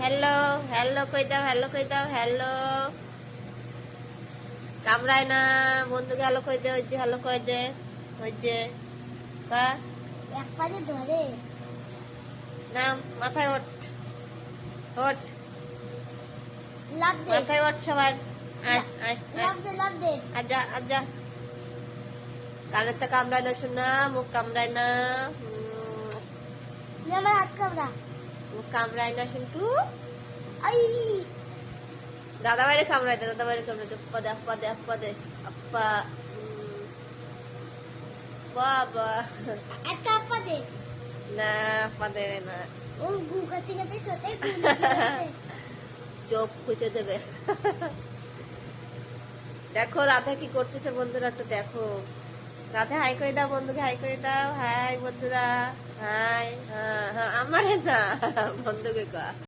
Hello hello কই দাও, hello কই দাও, হ্যালো। কামড়ায় না, বন্ধুকে হ্যালো কই দে, ওই যে হ্যালো কই দে, ওই যে কা এক পাশে ধরে নাম মাথায় ওঠ, ওঠ লাভ দে, মাথায় ওঠ সবার। আয় আয় আয়, লাভ দে। আজা আজা। কানের তো কামড়ায় না শোনা, মুখ কামড়ায় না, নে আমার হাত কামড়া। মুখ কামড়ায় না শুনটু। আই দাদা বাইরে কামড়ায় দে, দাদা বাইরে কামড়ায় দে। পদে পদে পদে আপ্পা। বাবা একটা আপা দে। না পদে না, ও গু কাতে কাতে ছোটে চোখ খুঁজে দেবে। দেখো রাধা কি করতেছে বন্ধুরা, একটু দেখো। রাধা হাই করে দাও, বন্ধুকে হাই করে দাও। হাই বন্ধুরা, হাই। হ্যাঁ হ্যাঁ, আমারে না, বন্ধুকে কয়া।